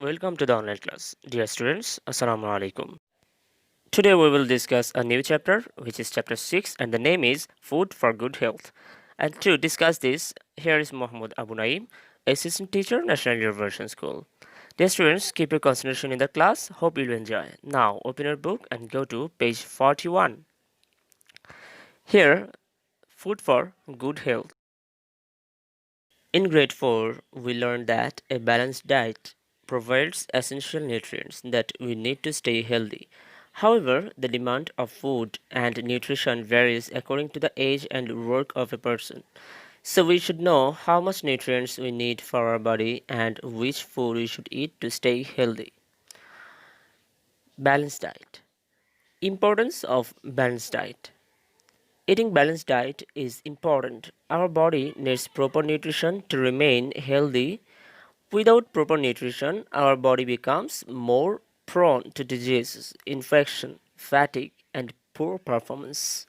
Welcome to the online class. Dear students, Assalamu alaikum. Today we will discuss a new chapter, which is chapter 6, and the name is Food for Good Health. And to discuss this, here is Muhammad Abu Naim, Assistant Teacher, National University School. Dear students, keep your concentration in the class. Hope you'll enjoy. Now, open your book and go to page 41. Here, Food for Good Health. In grade 4, we learned that a balanced diet provides essential nutrients that we need to stay healthy. However, the demand of food and nutrition varies according to the age and work of a person. So we should know how much nutrients we need for our body and which food we should eat to stay healthy. Balanced diet. Importance of balanced diet. Eating balanced diet is important. Our body needs proper nutrition to remain healthy. Without proper nutrition, our body becomes more prone to diseases, infection, fatigue, and poor performance.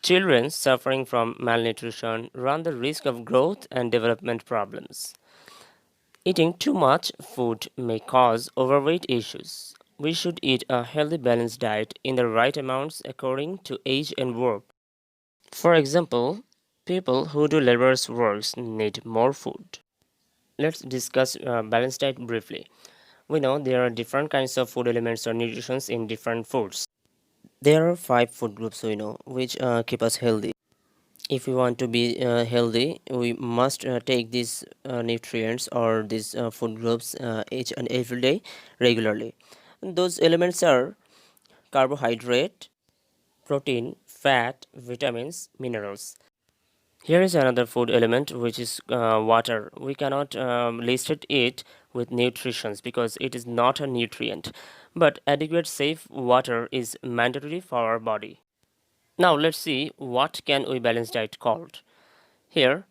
Children suffering from malnutrition run the risk of growth and development problems. Eating too much food may cause overweight issues. We should eat a healthy balanced diet in the right amounts according to age and work. For example, people who do laborious works need more food. Let's discuss balanced diet briefly. We know there are different kinds of food elements or nutritions in different foods. There are five food groups we know which keep us healthy. If we want to be healthy, we must take these nutrients or these food groups each and every day regularly. And those elements are carbohydrate, protein, fat, vitamins, minerals. Here is another food element which is water. We cannot list it with nutritions because it is not a nutrient, but adequate safe water is mandatory for our body. Now let's see what can we balance diet called. Here,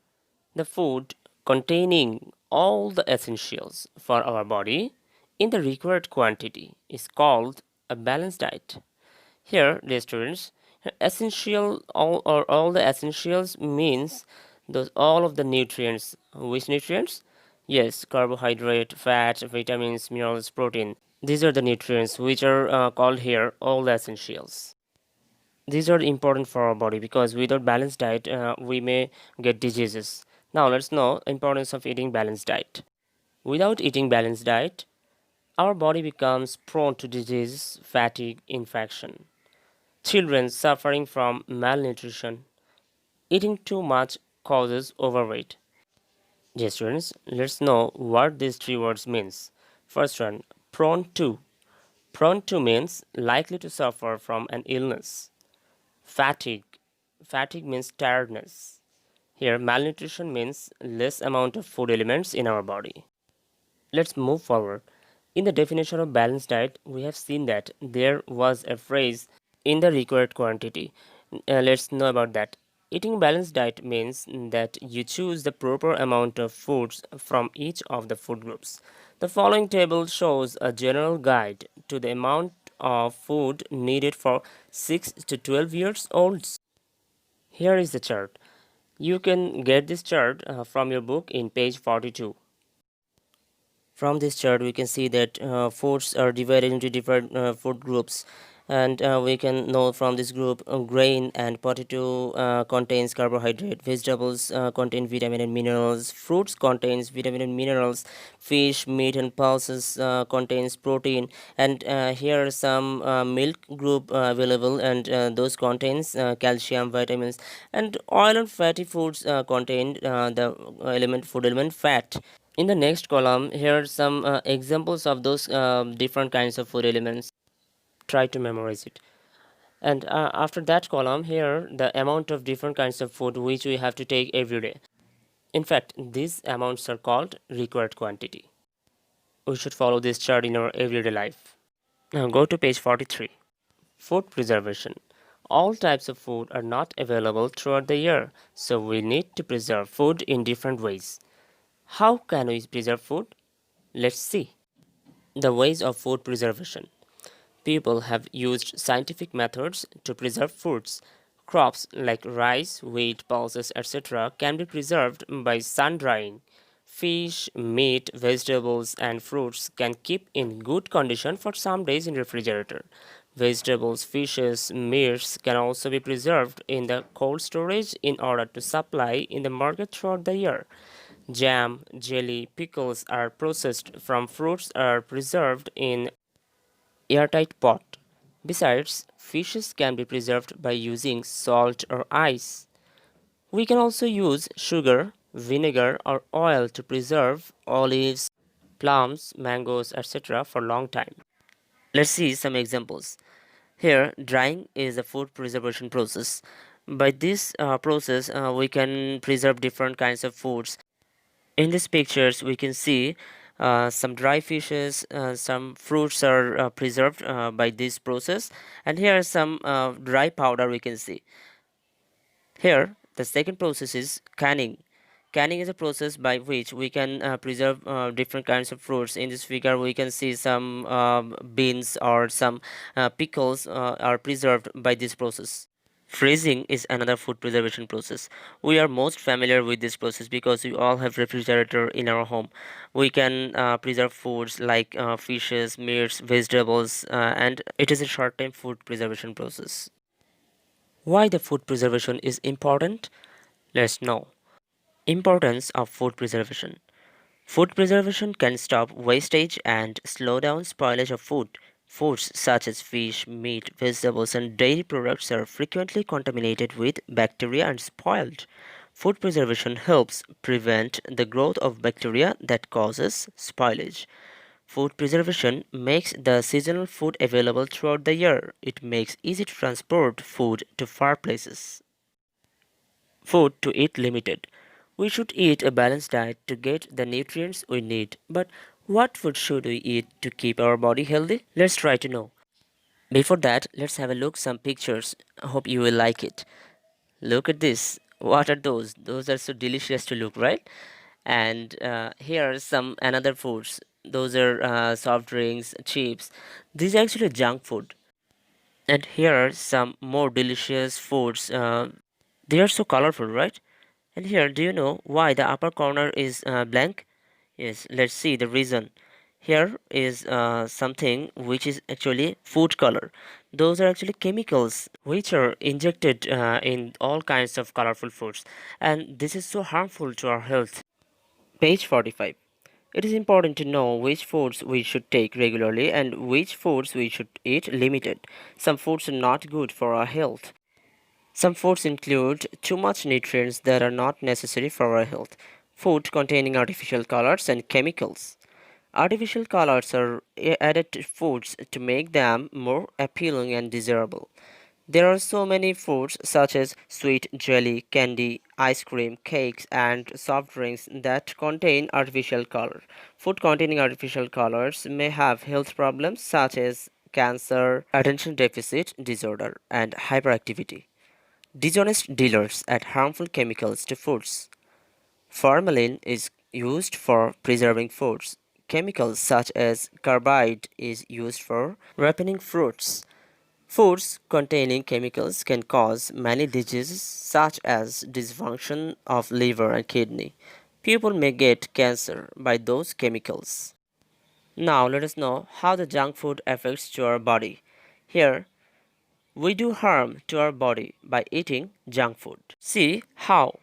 the food containing all the essentials for our body in the required quantity is called a balanced diet. Here, dear students, essential all the essentials means those all of the nutrients. Which nutrients? Yes, carbohydrate, fat, vitamins, minerals, protein. These are the nutrients which are called here all the essentials. These are important for our body because without balanced diet, we may get diseases. Now let's know importance of eating balanced diet. Without eating balanced diet, our body becomes prone to disease, fatigue, infection. Children suffering from malnutrition. Eating too much causes overweight. Dear students, let's know what these three words means. First one, prone to. Prone to means likely to suffer from an illness. Fatigue. Fatigue means tiredness. Here, malnutrition means less amount of food elements in our body. Let's move forward. In the definition of balanced diet, we have seen that there was a phrase in the required quantity. Let's know about that. Eating balanced diet means that you choose the proper amount of foods from each of the food groups. The following table shows a general guide to the amount of food needed for 6 to 12 years olds. Here is the chart. You can get this chart from your book in page 42. From this chart we can see that foods are divided into different food groups, and we can know from this group grain and potato contains carbohydrate, vegetables contain vitamin and minerals, fruits contains vitamin and minerals, fish, meat and pulses contains protein, and here are some milk group available, and those contains calcium, vitamins, and oil and fatty foods contain the food element fat. In the next column, here are some examples of those different kinds of food elements. Try to memorize it. And after that column, here the amount of different kinds of food which we have to take every day. In fact, these amounts are called required quantity. We should follow this chart in our everyday life. Now go to page 43. Food preservation. All types of food are not available throughout the year, so we need to preserve food in different ways. How can we preserve food? Let's see. The ways of food preservation. People have used scientific methods to preserve foods. Crops like rice, wheat, pulses, etc. can be preserved by sun drying. Fish, meat, vegetables, and fruits can keep in good condition for some days in refrigerator. Vegetables, fishes, meats can also be preserved in the cold storage in order to supply in the market throughout the year. Jam, jelly, pickles are processed from fruits are preserved in airtight pot. Besides, fishes can be preserved by using salt or ice. We can also use sugar, vinegar, or oil to preserve olives, plums, mangoes, etc. for a long time. Let's see some examples. Here, drying is a food preservation process. By this process, we can preserve different kinds of foods. In these pictures, we can see some dry fishes, some fruits are preserved by this process, and here are some dry powder we can see. Here, the second process is canning. Canning is a process by which we can preserve different kinds of fruits. In this figure, we can see some beans or some pickles are preserved by this process. Freezing is another food preservation process. We are most familiar with this process because we all have refrigerator in our home. We can preserve foods like fishes, meats, vegetables, and it is a short-term food preservation process. Why the food preservation is important? Let's know. Importance of food preservation. Food preservation can stop wastage and slow down spoilage of food. Foods such as fish, meat, vegetables, and dairy products are frequently contaminated with bacteria and spoiled. Food preservation helps prevent the growth of bacteria that causes spoilage. Food preservation makes the seasonal food available throughout the year. It makes easy to transport food to far places. Food to eat limited. We should eat a balanced diet to get the nutrients we need. But what food should we eat to keep our body healthy? Let's try to know. Before that, let's have a look some pictures. I hope you will like it. Look at this. What are those? Those are so delicious to look, right? And here are some another foods. Those are soft drinks, chips. These are actually junk food. And here are some more delicious foods. They are so colorful, right? And here, do you know why the upper corner is blank? Yes, let's see the reason. Here is something which is actually food color. Those are actually chemicals which are injected in all kinds of colorful foods, and this is so harmful to our health. Page 45. It is important to know which foods we should take regularly and which foods we should eat limited. Some foods are not good for our health. Some foods include too much nutrients that are not necessary for our health. Food containing artificial colors and chemicals. Artificial colors are added to foods to make them more appealing and desirable. There are so many foods such as sweet jelly, candy, ice cream, cakes, and soft drinks that contain artificial color. Food containing artificial colors may have health problems such as cancer, attention deficit disorder, and hyperactivity. Dishonest dealers add harmful chemicals to foods. Formalin is used for preserving foods. Chemicals such as carbide is used for ripening fruits. Foods containing chemicals can cause many diseases such as dysfunction of liver and kidney. People may get cancer by those chemicals. Now let us know how the junk food affects to our body. Here we do harm to our body by eating junk food. See how.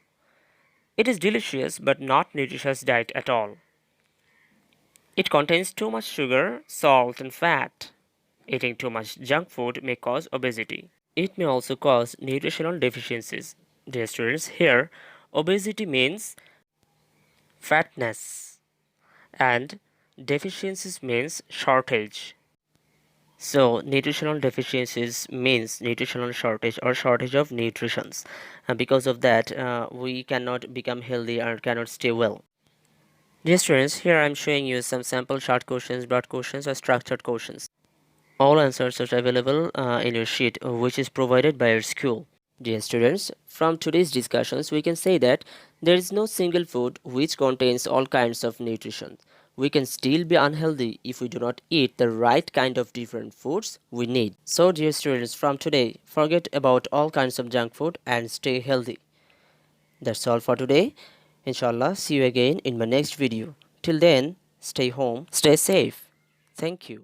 It is delicious but not nutritious diet at all. It contains too much sugar, salt and fat. Eating too much junk food may cause obesity. It may also cause nutritional deficiencies. Dear students, here obesity means fatness and deficiencies means shortage. So nutritional deficiencies means nutritional shortage or shortage of nutritions. And because of that, we cannot become healthy or cannot stay well. Dear students, here I am showing you some sample short questions, broad questions or structured questions. All answers are available in your sheet which is provided by your school. Dear students, from today's discussions we can say that there is no single food which contains all kinds of nutrition. We can still be unhealthy if we do not eat the right kind of different foods we need. So dear students, from today, forget about all kinds of junk food and stay healthy. That's all for today. Inshallah, see you again in my next video. Till then, stay home, stay safe. Thank you.